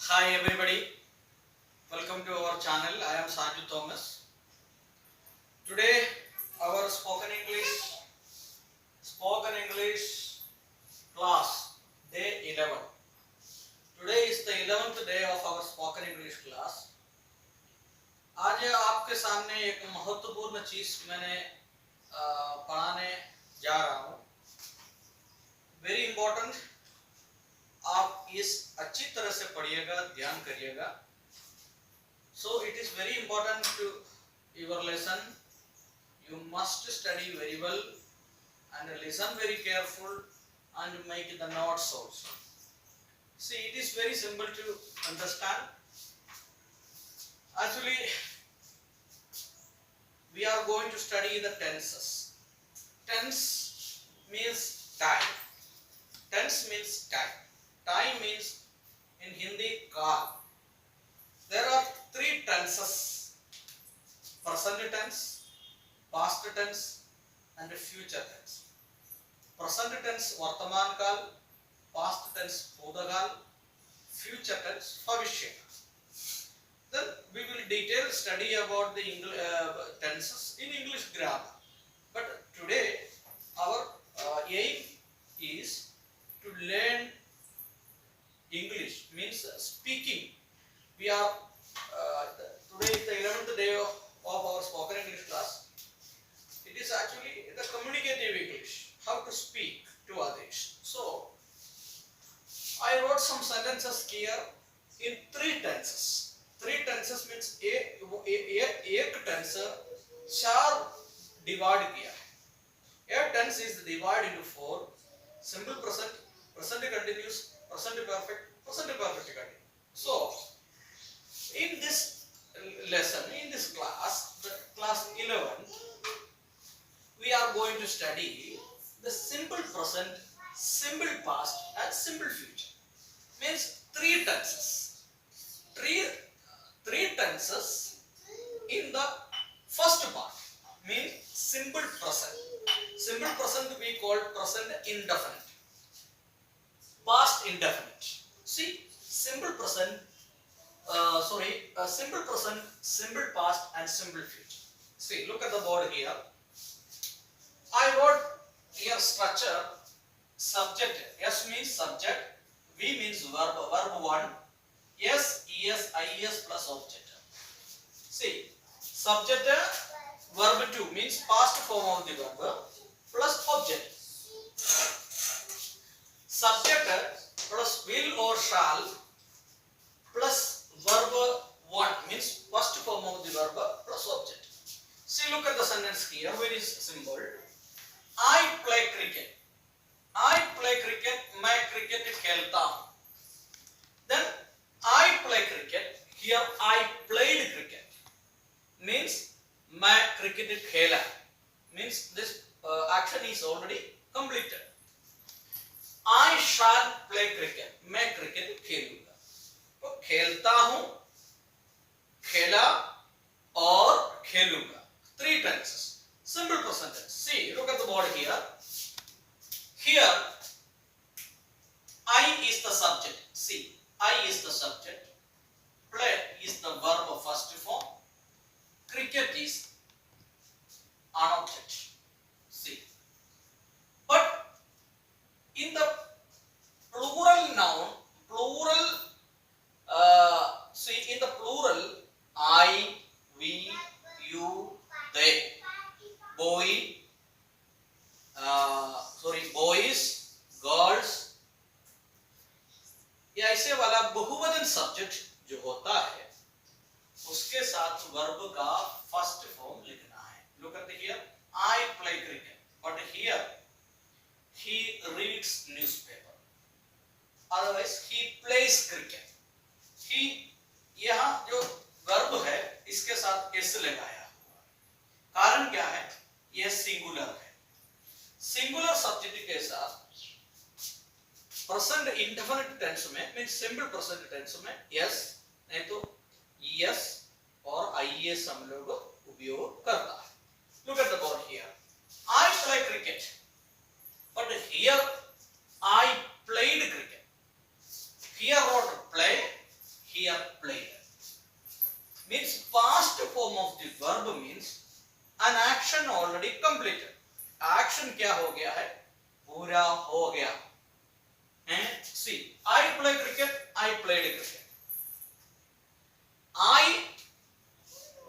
Hi everybody, welcome to our channel. I am Saju Thomas. Today our spoken English class day 11. Today is the 11th day of our spoken English class. आज आपके सामने एक महत्वपूर्ण चीज मैंने पढ़ाने जा रहा हूँ. Very important. आप इस अच्छी तरह से पढ़िएगा, ध्यान करिएगा. So it is very important to your lesson. You must study very well and listen very careful and make the notes also. See, it is very simple to understand. Actually, we are going to study the tenses. Tense means time. Tense means time. Time means in Hindi kaal. There are three tenses: present tense, past tense, and future tense. Present tense वर्तमान काल, past tense भूतकाल, future tense भविष्य. Then we will detail study about the tenses in English grammar. But today our aim is to learn English, means speaking. We are today is the 11th day of our spoken English class. It is actually the communicative English, how to speak to others. So I wrote some sentences here in three tenses. Three tenses means एक tense चार divide किया है. A tense is divided into four: simple present, present continuous, present perfect, present perfect continuous. So in this lesson, in this class, the class 11, we are going to study the simple present, simple past, and simple future. Means three tenses. Three tenses in the first part means simple present. Simple present we call present indefinite. Past indefinite. See, simple present. Simple present, simple past, and simple future. See, look at the board here. I wrote here structure: subject. S means subject. V means verb. Verb 1. S, es, ies plus object. See, subject verb 2 means past form of the verb plus object. Subject plus will or shall plus verb 1 means first form of the verb plus object. See, look at the sentence here, very simple. I play cricket. I play cricket. मैं cricket खेलता हूँ. Then I play cricket. Here I played cricket. Means मैं cricket खेला. Means this action is already completed. I shall play cricket. मैं cricket खेलूँगा. तो खेलता हूं, खेला और खेलूंगा. Three tenses. Simple present tense. See, look at the board here. Here, I is the subject. See, I is the subject. Play is the verb of first form. Cricket is an object. See, but in the plural noun, see, in the plural, I, we, you, they, boys, girls, ये ऐसे वाला बहुवचन subject जो होता है उसके साथ verb का फर्स्ट फॉर्म लिखना है. Look at here. I play cricket, but here he reads newspaper. Otherwise, he plays cricket. He यहाँ जो वर्ब है इसके साथ s लगाया हुआ है. कारण क्या है? ये सिंगुलर है. सिंगुलर सब्जेक्ट के साथ प्रेजेंट इंडेफिनिट टेंस में मींस सिंपल प्रेजेंट टेंस में yes नहीं तो es और ies हम लोग उपयोग करता है. Look at the board here. I play cricket, but here I played cricket. Here wrote play, here played. Means past form of the verb means an action already completed. Action क्या हो गया है? पूरा हो गया. See, I play cricket. I played cricket. I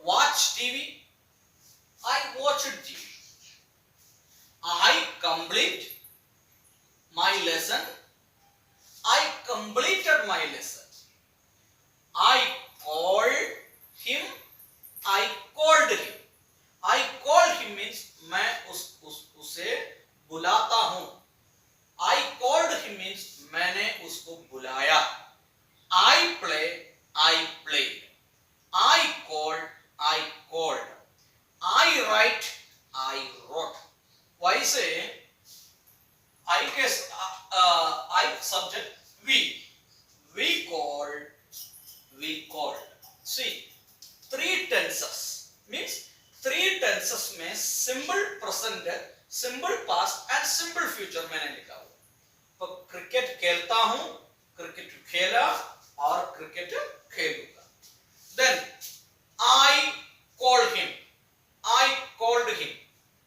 watch TV. I watched TV. I complete my lesson. I completed my lesson. I called him. I called him. I called him means मैं उसे बुलाता हूँ. I called him means मैंने उसको बुलाया. I play. I played. I called. I called. I write. I wrote. Why say I guess I subject we. We called. We called. See, three tenses means three tenses में simple present, simple past and simple future मैंने लिखा हुआ. तो cricket खेलता हूँ, cricket खेला और cricket खेलूंगा. Then I called him. I called him.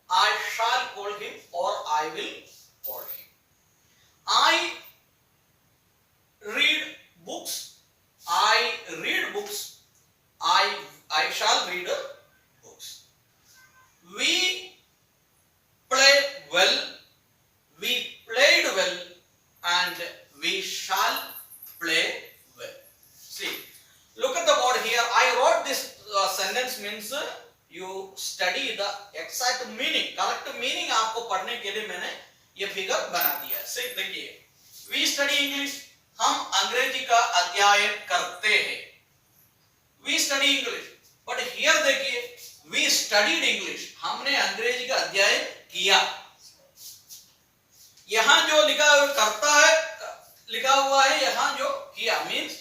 I shall call him or I will call him. I read books. I read books. I shall read books. We play well. We played well and we shall play well. See, look at the board here. I wrote this sentence means you study the exact meaning. Correct meaning आपको पढ़ने के लिए मैंने ये figure बना दिया है. See, देखिए, we study English. हम अंग्रेजी का अध्ययन करते हैं. We study English. But here देखिए, we studied English. हमने अंग्रेजी का अध्ययन किया. यहाँ जो लिखा करता है लिखा हुआ है, यहाँ जो किया means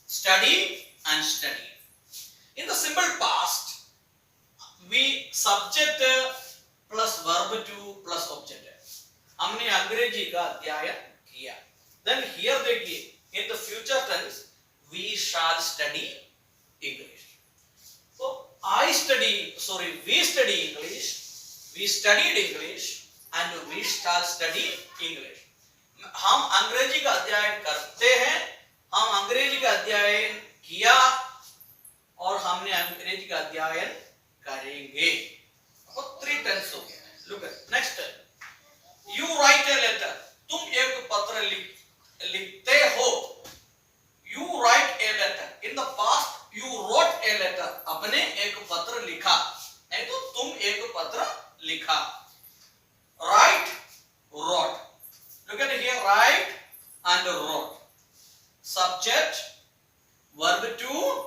study and study. In the simple past, we subject plus verb to plus object. हमने अंग्रेजी का अध्ययन किया. Then here देखिए, in the future tense, we shall study English. So we study English, we studied English, and we shall study English. हम अंग्रेजी का अध्ययन करते हैं, हम अंग्रेजी का अध्ययन किया और हमने अंग्रेजी का अध्ययन करेंगे. अब 3 टेंस हो गए. Look at next. You write a letter. तुम एक पत्र लिखते हो. You write a letter. In the past, you wrote a letter. अपने एक पत्र लिखा. नहीं तो तुम एक पत्र लिखा. Write, wrote. Look at here. Write and wrote. Subject, verb to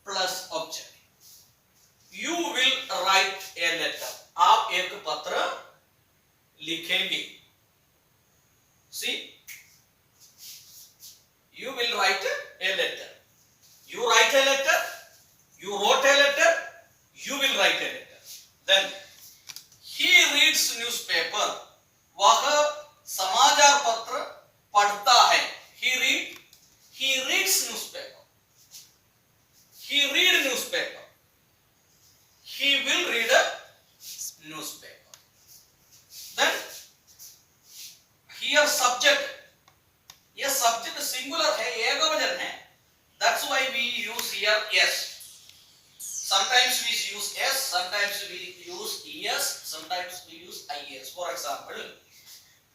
plus object. You will write a letter. आप एक पत्र लिखेंगे. See, you will write a letter. You write a letter. You wrote a letter. You will write a letter. Then he reads newspaper. वह समाचार पत्र पढ़ता है. He reads newspaper. He read newspaper. He will read a newspaper. Then here subject. ये subject singular है, एकवचन है. That's why we use here yes. Sometimes we use s, sometimes we use es, sometimes we use is. For example,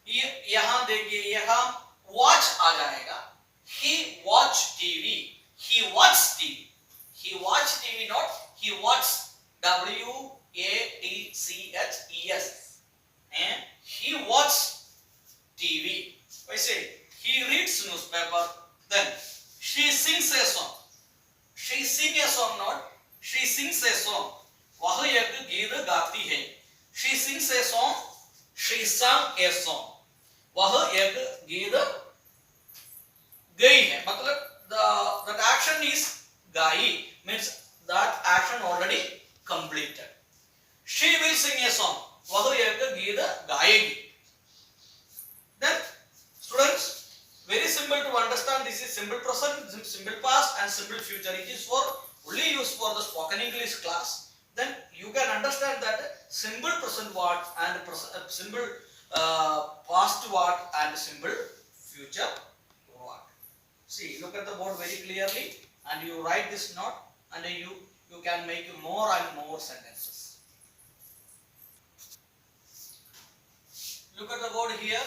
यहाँ देखिए, यहाँ watch आ जाएगा. He watched TV. He watched TV. He watched TV, not he watched. WATCHES. And he watched TV. I say he reads newspaper. Then she sings a song. She sing a song, not she sings a song. वह एक गीत गाती है. She sings a song. She sang a song. वह एक गीत गई है. मतलब that action is गाई means that action already completed. She will sing a song. वह एक गीत गाएगी. Then students, very simple to understand. This is simple present, simple past and simple future. It is for only used for the spoken English class. Then you can understand that simple present what and simple past what and simple future what. See, look at the board very clearly and you write this note and you can make more and more sentences. Look at the board here.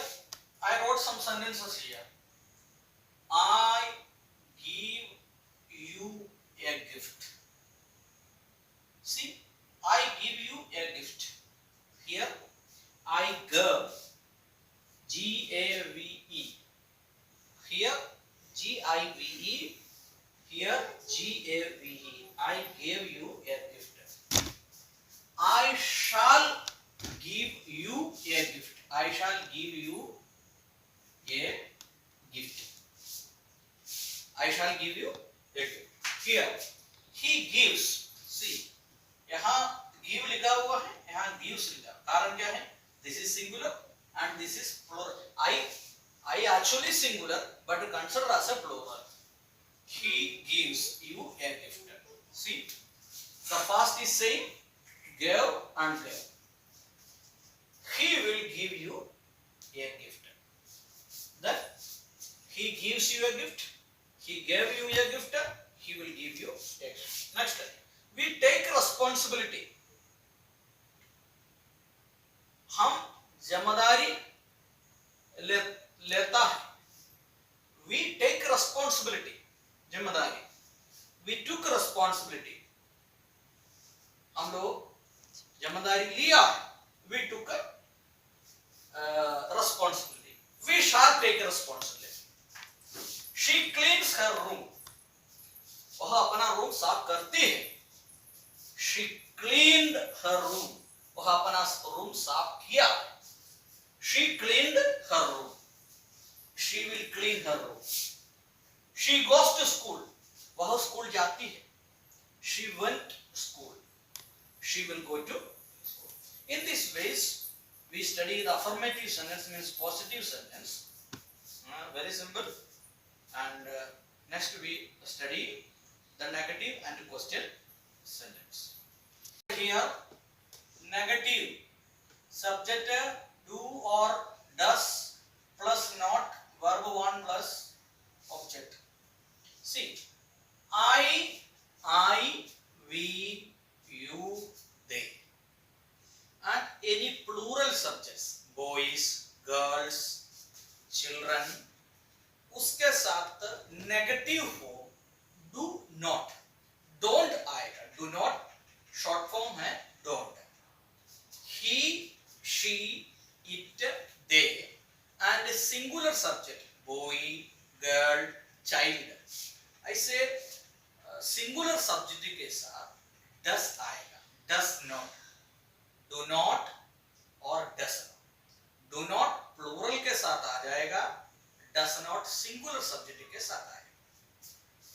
I wrote some sentences here. I give you a gift. See, I give you a gift. Here, I give, G-A-V-E. Here, G-I-V-E. Here, G-A-V-E. I gave you a gift. I shall give you a gift. I shall give you a gift. I shall give you a gift. Here, he gives. See, यहाँ give लिखा हुआ है, यहाँ gives लिखा. कारण क्या है? This is singular and this is plural. I actually singular, but consider as a plural. He gives you a gift. See, the past is saying gave and gave. He will give you a gift. Then he gives you a gift. He gave you a gift. He will give you a gift. Next, we take responsibility. हम जिम्मेदारी लेता है. We take responsibility. जिम्मेदारी. We took responsibility. हम लोग जिम्मेदारी लिया. We took responsibility. We shall take responsibility. She cleans her room. वह अपना रूम साफ करती है. She cleaned her room. वह अपना रूम साफ किया. She cleaned her room. She will clean her room. She goes to school. वह स्कूल जाती है. She went to school. She will go to school. In this ways, we study the affirmative sentence means positive sentence. Very simple. And next we study the negative and question sentence. Here, negative subject do or does plus not verb 1 plus object. See, I, we, you, they, and any plural subjects, boys, girls, children, उसके साथ negative हो, do not, don't आएगा. Do not short form है don't. He, she, it, they, and singular subject boy, girl, child. I say singular subject के साथ does आएगा. Does not, do not और does not. Do not plural के साथ आ जाएगा. Does not singular subject के साथ आएगा.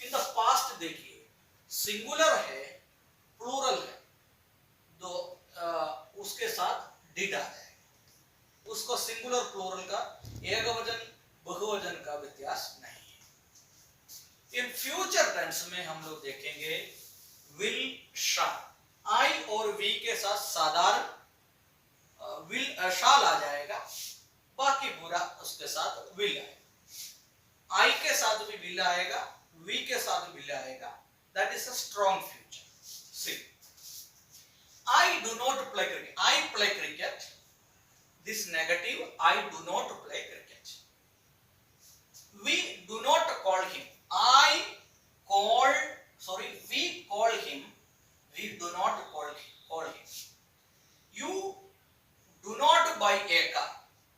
In the past देखिए singular है, plural है, तो उसके साथ did आ जाएगा. उसको singular plural का एकवचन बहुवचन का व्यत्यास नहीं है. In future tense में हम लोग देखेंगे will, shall. I और we के साथ साधारण will shall आ जाएगा. बाकी पूरा उसके साथ will आएगा. I के साथ भी will आएगा, we के साथ will आएगा. That is a strong future. See, I do not play cricket. I play cricket. This negative, I do not play cricket. We do not call him. We call him. We do not call him. You do not buy a car.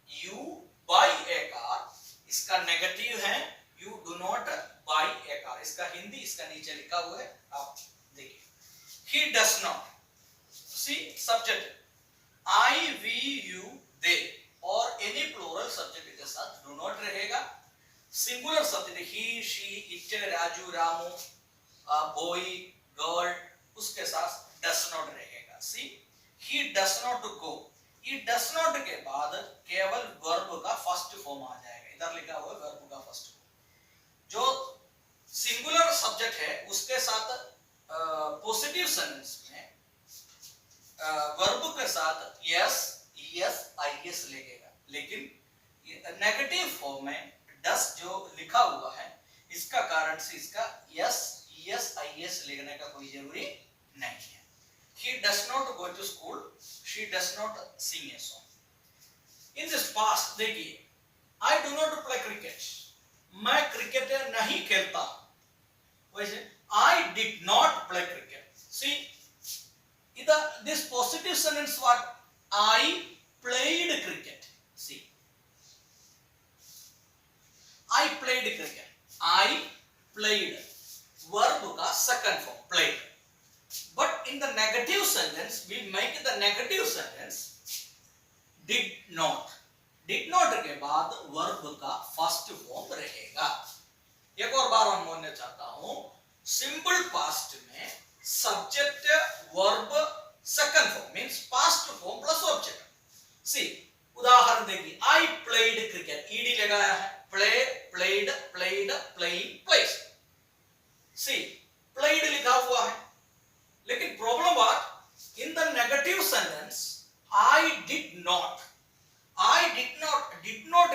You buy a car. इसका negative है. You do not buy a car. इसका हिंदी इसका नीचे लिखा हुआ है. आप देखिए. He does not. See subject. I, we, you, they और any plural subject के साथ do not रहेगा. Singular subject he, she, it, Raju, Ramu, boy, girl उसके साथ does not रहेगा. See, he does not go. He does not के बाद केवल verb का first form आ जाएगा. इधर लिखा हुआ है verb का first form. जो सिंगुलर सब्जेक्ट है उसके साथ पॉजिटिव सेंटेंस में वर्ब के साथ यस ईएस आईएस लगेगा, लेकिन नेगेटिव फॉर्म में डस जो लिखा हुआ है इसका कारण से इसका यस ईएस आईएस लिखने का कोई जरूरी नहीं है। He does not go to school, she does not sing a song. In this past देखिए, I do not play cricket, मैं क्रिकेट नहीं खेलता, वैसे I did not play cricket. See, this positive sentence what? I played cricket. See, I played cricket. I played. Verb का second form played. But in the negative sentence, we make the negative sentence did not. Did not के बाद verb का first form रहेगा। एक और बार हम बोलना चाहता हूँ, simple past में subject verb second form means past form plus object. See, उदाहरण देखिए, I played cricket, ed लगाया है, play, played, played, playing, plays. See, played लिखा हुआ है, लेकिन problem what? In the negative sentence I did not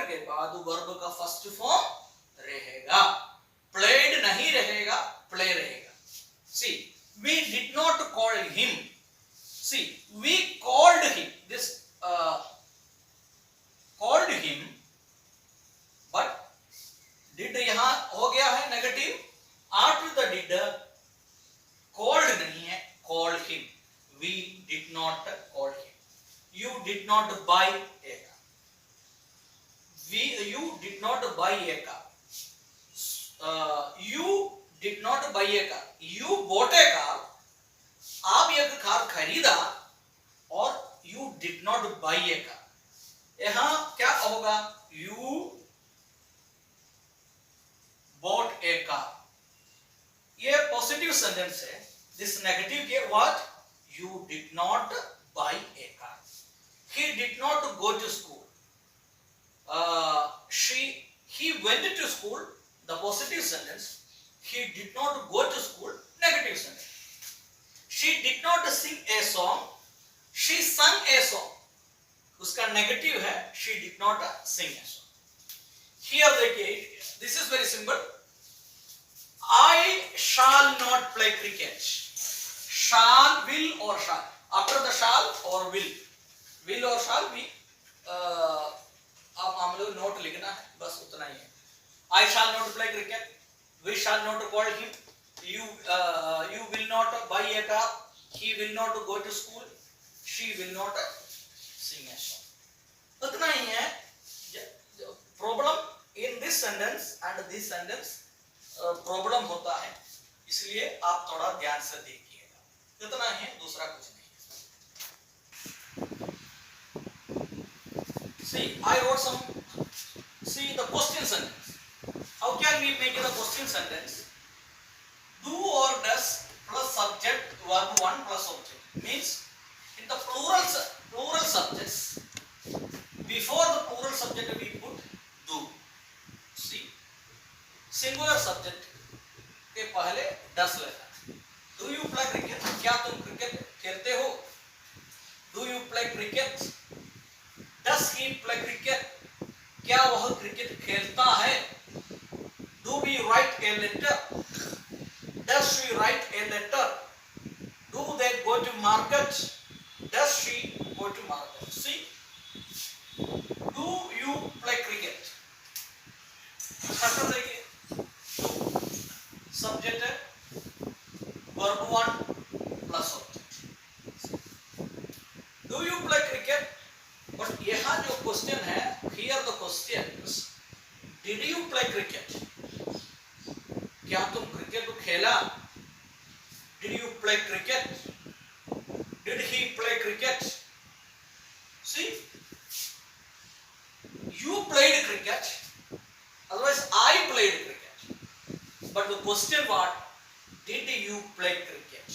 के बाद वर्ब का फर्स्ट फॉर्म रहेगा, played नहीं रहेगा, play रहेगा। See, we did not call him. See, we called him. This called him, but did यहाँ हो गया है negative, after the did called नहीं है, called him. We did not call him. You did not buy a car. You did not buy a car. You did not buy a car. You bought a car. आप एक car खरीदा और you did not buy a car. यहाँ क्या होगा? You bought a car. ये positive sentence है। This negative के what? You did not buy a car. He did not go to school. He went to school. The positive sentence. He did not go to school. Negative sentence. She did not sing a song. She sang a song. उसका negative है, she did not sing a song. Here देखिए, this is very simple. I shall not play cricket. Shall, will or shall. After the shall or will or shall be आप हम लोग note लिखना है, बस उतना ही है। I shall not play cricket. We shall not call him. You will not buy a car. He will not go to school. She will not sing a song. उतना ही है। Problem in this sentence and this sentence problem होता है, इसलिए आप थोड़ा ध्यान से देखिएगा। इतना है, दूसरा कुछ नहीं। See, I wrote some. See the question sentence. How can we make the question sentence? Do or does plus subject verb 1 plus object means in the plural subjects before the plural subject we put do. See, singular subject के पहले does लेना। Do you play cricket? क्या तुम cricket खेलते हो? Do you play cricket? Does he play cricket? क्या वह cricket खेलता है? Do we write a letter? Does she write a letter? Do they go to market? Does she go to market? See, do you play cricket? देखिए, subject है verb 1 plus object. Do you play cricket? But यहाँ जो question है, here the question, did you play cricket? क्या तुम cricket खेला? Did you play cricket? Did he play cricket? See, you played cricket, otherwise I played cricket. But the question what? Did you play cricket?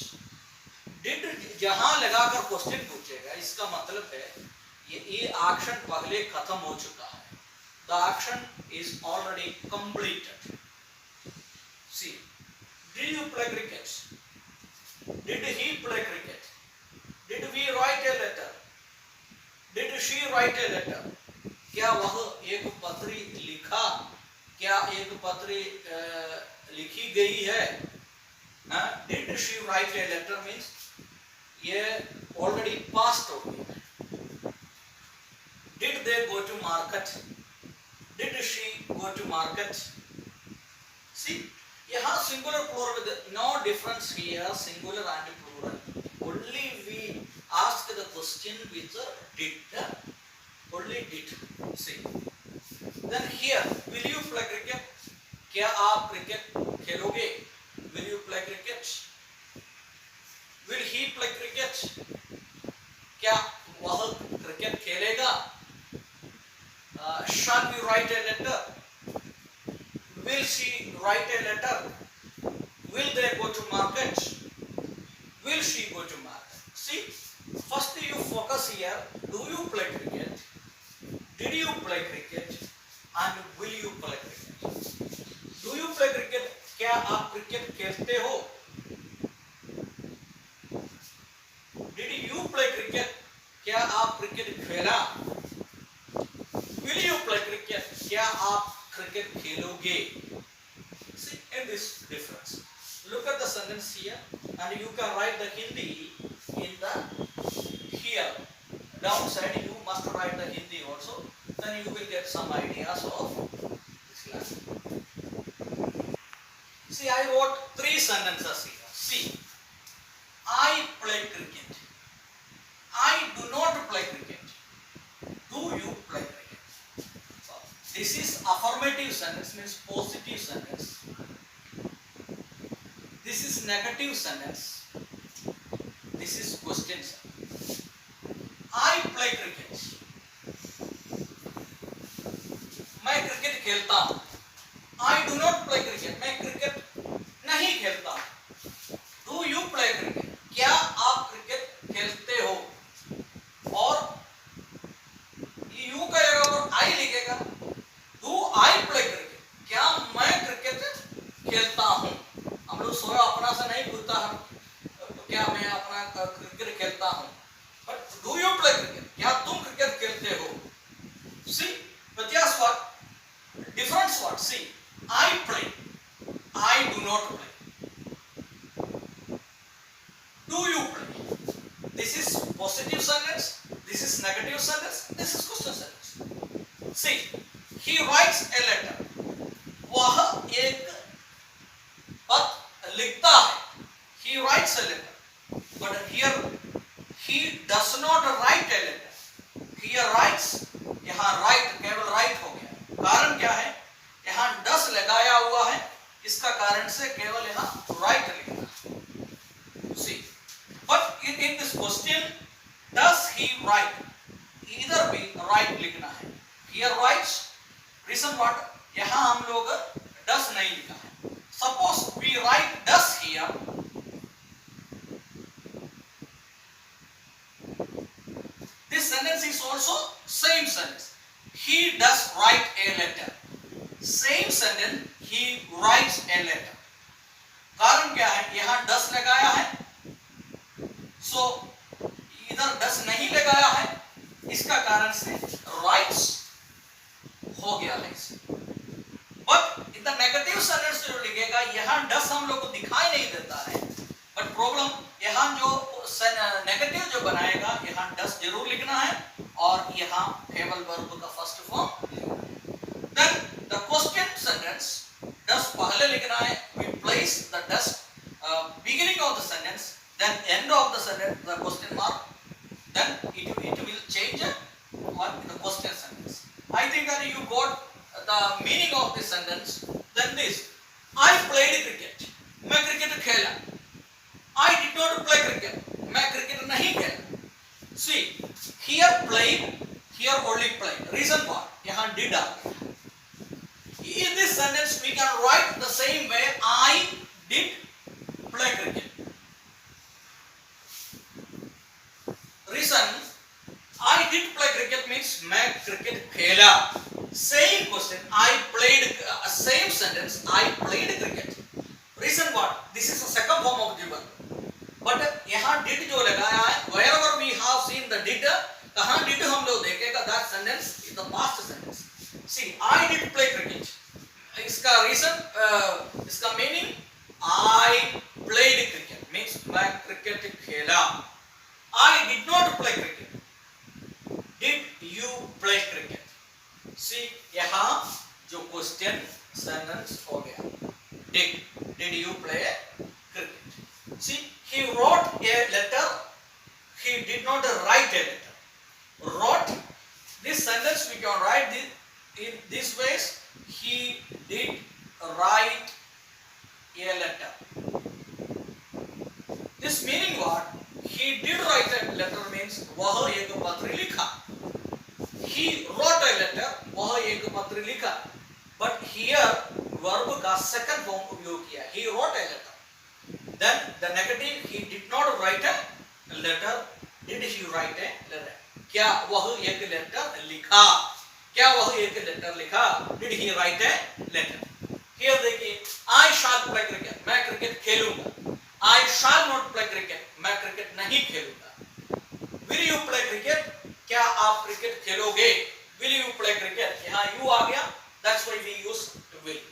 Did जहां लगाकर question पूछेगा, इसका मतलब है ये एक्शन पहले खत्म हो चुका है। The action is already completed. See, Did you play cricket? Did he play cricket? Did we write a letter? Did she write a letter? क्या वह एक पत्री लिखा? क्या एक पत्री लिखी गई है? Did she write a letter means ये already past हो गया. Did they go to market? Did she go to market? See, यहाँ singular plural with no difference here, singular and plural. Only we ask the question with the did. Only did. See. Then here, will you play cricket? क्या आप cricket खेलोगे? Will you play cricket? Will he play cricket? क्या वह cricket खेलेगा? Shall we write a letter? Will she write a letter? Will they go to market? Will she go to market? See, first you focus here. Do you play cricket? Did you play cricket? And will you play cricket? Do you play cricket? क्या आप cricket खेलते हो? Did you play cricket? क्या आप cricket खेला? Will you play cricket? क्या आप cricket खेलोगे? See, in this difference. Look at the sentence here, and you can write the Hindi in the here. Downside, you must write the Hindi also. Then you will get some ideas of this language. See, I wrote 3 sentences here. See, I play cricket. I do not play cricket. Do you play cricket? So, this is affirmative sentence, means positive sentence. This is negative sentence. This is question sentence. I play cricket. मैं cricket खेलता हूँ. I do not play cricket. मैं cricket नहीं खेलता हूँ. Do you play cricket? क्या आप cricket खेलते हो? और यू कहेगा और I लिखेगा. Do I play cricket? क्या मैं क्रिकेट खेलता हूँ? हम लोग स्वयं अपना से नहीं पूछता है तो क्या मैं अपना क्रिकेट खेलता हूँ. But do you play cricket? क्या तुम क्रिकेट खेलते हो? See, व्यत्यास what? Difference what? See, I play. I do not play. Do you play? This is positive sentence. This is negative sentence. This is question sentence. See, he writes a letter. वह एक पत्र लिखता है. He writes a letter. But here he does not write a letter. Here writes. यहाँ write केवल write हो गया. कारण क्या है? यहाँ does लगाया हुआ है. इसका कारण से केवल यहाँ write लिखना है. See, but in this question, does he write? Either भी write लिखना है. Here writes. Reason what? यहाँ हम लोग does नहीं लिखा है. Suppose we write does here. This sentence is also same sentence. He does write a letter. Same sentence. He writes a letter. कारण क्या है? यहाँ does लगाया है. So इधर does नहीं लगाया है. इसका कारण से writes हो गया है. But in the negative sentence जो लिखेगा यहाँ does हम लोग को दिखाई नहीं देता है. But problem यहाँ जो नेगेटिव जो बनाएगा यहाँ does जरूर लिखना है और यहाँ केवल वर्ब का first form. Then the question sentence does पहले लिखना है. We place the does beginning of the sentence, then end of the sentence the question mark, then it will change the question sentence. I think that you got the meaning of this sentence. Then this, I played cricket. मैं cricket खेला. I did not play cricket. मैं cricket नहीं खेला. See, here played, here only played. Reason what? यहाँ did आ गया. In this sentence we can write the same way. I did play cricket. Reason, I did play cricket means मैं cricket खेला. Same question. I played. Same sentence. I played cricket. Reason what? this is the second form of the verb. But यहाँ did जो लगाया है, wherever we have seen the did, कहाँ did हम लोग देखेगा, that sentence is the past sentence. See, I did play cricket. इसका reason, इसका meaning, I played cricket means मैं cricket खेला. I did not play cricket. Did you play cricket? See, यहाँ जो question sentence हो गया. Did you play cricket? See, he wrote a letter. He did not write a letter. Wrote, this sentence we can write this in this ways. He did write a letter. This meaning what? He did write a letter means वह एक पत्र लिखा. He wrote a letter. वह एक पत्र लिखा. But here verb का second form उपयोग किया. He wrote a letter. Then the negative, he did not write a letter. Did he write a letter? क्या वह एक letter लिखा? क्या वह एक letter लिखा? Did he write a letter? Here देखिए, I shall play cricket. मैं cricket खेलूंगा. I shall not play cricket. मैं cricket नहीं खेलूंगा. Will you play cricket? क्या आप cricket खेलोगे? Will you play cricket? यहाँ you आ गया. That's why we use will.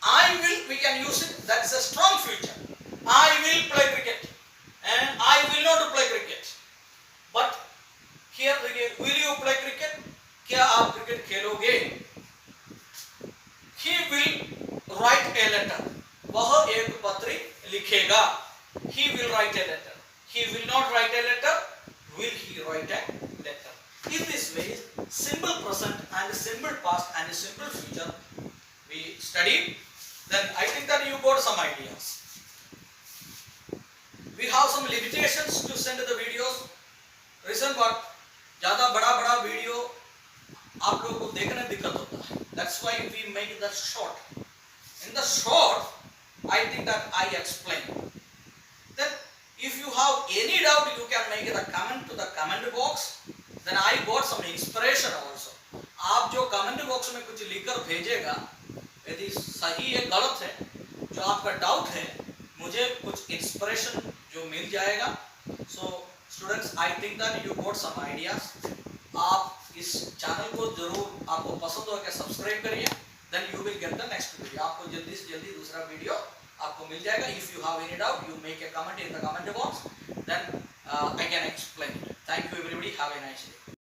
I will, we can use it. That's a strong future. I will play cricket and I will not play cricket. But here again, will you play cricket? क्या आप cricket खेलोगे? He will write a letter. वह एक पत्र लिखेगा. He will write a letter. He will not write a letter. Will he write a letter? In this way, simple present and simple past and simple future we studied. Then I think that you got some ideas. We have some limitations to send the videos. Reason what? ज़्यादा बड़ा video आप लोगों को देखने दिक्कत होता है. That's why we make that short. In the short, I think that I explain. Then, if you have any doubt, you can make a comment to the comment box. Then I got some inspiration also. आप जो comment box में कुछ लिखकर भेजेगा, यदि सही है गलत है, जो आपका डाउट है, मुझे कुछ इंस्पिरेशन जो मिल जाएगा. So students, I think that you got some ideas. आप इस चैनल को जरूर, आपको पसंद हो क्या सब्सक्राइब करिए. Then you will get the next video. आपको जल्दी से जल्दी दूसरा वीडियो आपको मिल जाएगा. If you have any doubt, you make a comment in the comment box. Then I can explain it. Thank you everybody. Have a nice day.